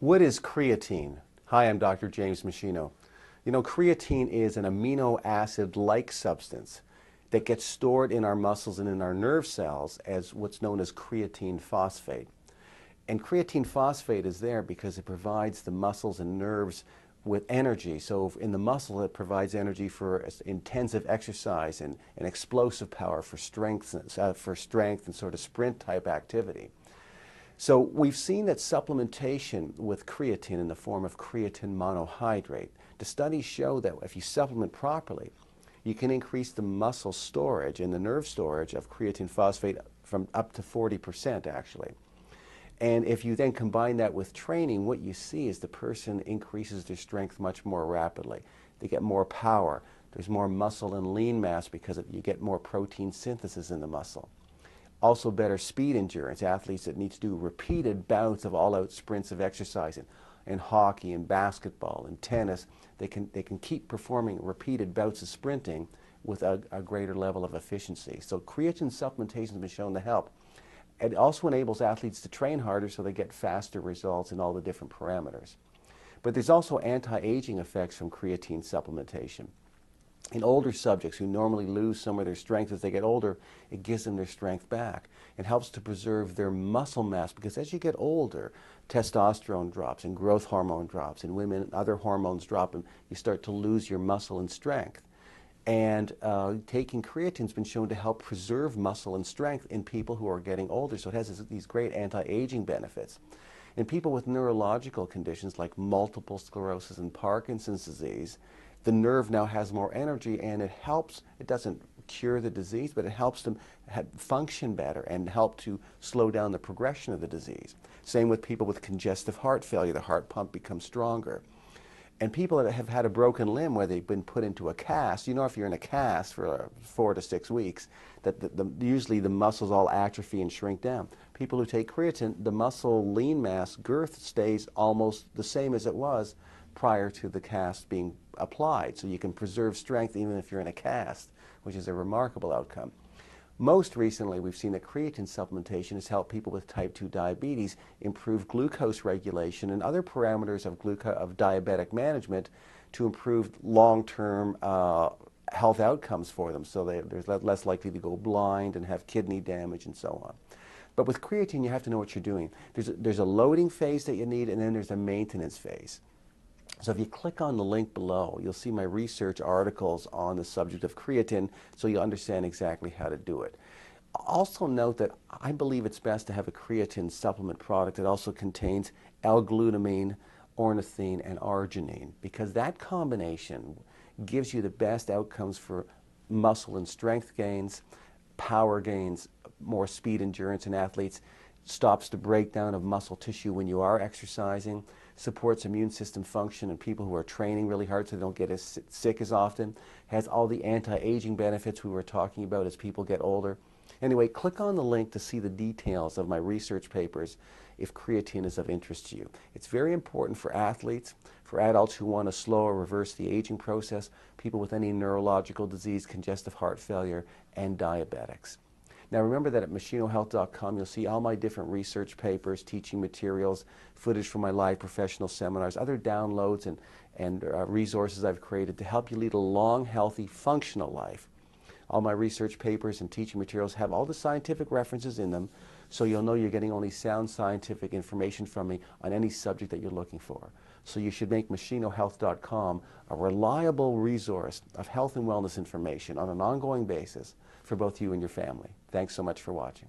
What is creatine? Hi, I'm Dr. James Machino. You know, creatine is an amino acid-like substance that gets stored in our muscles and in our nerve cells as what's known as creatine phosphate. And creatine phosphate is there because it provides the muscles and nerves with energy. So in the muscle, it provides energy for intensive exercise and explosive power for strength and sort of sprint type activity. So we've seen that supplementation with creatine in the form of creatine monohydrate, the studies show that if you supplement properly, you can increase the muscle storage and the nerve storage of creatine phosphate from up to 40% actually. And if you then combine that with training, what you see is the person increases their strength much more rapidly. They get more power. There's more muscle and lean mass because you get more protein synthesis in the muscle. Also better speed endurance. Athletes that need to do repeated bouts of all-out sprints of exercise in hockey and basketball and tennis, they can keep performing repeated bouts of sprinting with a greater level of efficiency. So creatine supplementation has been shown to help. It also enables athletes to train harder so they get faster results in all the different parameters. But there's also anti-aging effects from creatine supplementation. In older subjects who normally lose some of their strength as they get older, it gives them their strength back. It helps to preserve their muscle mass because as you get older, testosterone drops and growth hormone drops, and women, other hormones drop, and you start to lose your muscle and strength. And taking creatine has been shown to help preserve muscle and strength in people who are getting older. So it has these great anti-aging benefits. In people with neurological conditions like multiple sclerosis and Parkinson's disease, the nerve now has more energy and it helps, it doesn't cure the disease, but it helps them function better and help to slow down the progression of the disease. Same with people with congestive heart failure, the heart pump becomes stronger. And people that have had a broken limb where they've been put into a cast, you know, if you're in a cast for 4 to 6 weeks, that usually the muscles all atrophy and shrink down. People who take creatine, the muscle lean mass, girth stays almost the same as it was prior to the cast being applied. So you can preserve strength even if you're in a cast, which is a remarkable outcome. Most recently, we've seen that creatine supplementation has helped people with type 2 diabetes improve glucose regulation and other parameters of diabetic management to improve long-term health outcomes for them. So they're less likely to go blind and have kidney damage and so on. But with creatine, you have to know what you're doing. There's a loading phase that you need, and then there's a maintenance phase. So if you click on the link below, you'll see my research articles on the subject of creatine, so you'll understand exactly how to do it. Also note that I believe it's best to have a creatine supplement product that also contains L-glutamine, ornithine, and arginine, because that combination gives you the best outcomes for muscle and strength gains, power gains, more speed endurance in athletes, stops the breakdown of muscle tissue when you are exercising, supports immune system function in people who are training really hard so they don't get as sick as often, has all the anti-aging benefits we were talking about as people get older. Anyway, click on the link to see the details of my research papers if creatine is of interest to you. It's very important for athletes, for adults who want to slow or reverse the aging process, people with any neurological disease, congestive heart failure, and diabetics. Now remember that at machinohealth.com you'll see all my different research papers, teaching materials, footage from my live professional seminars, other downloads and resources I've created to help you lead a long, healthy, functional life. All my research papers and teaching materials have all the scientific references in them, so you'll know you're getting only sound scientific information from me on any subject that you're looking for. So you should make machinohealth.com a reliable resource of health and wellness information on an ongoing basis for both you and your family. Thanks so much for watching.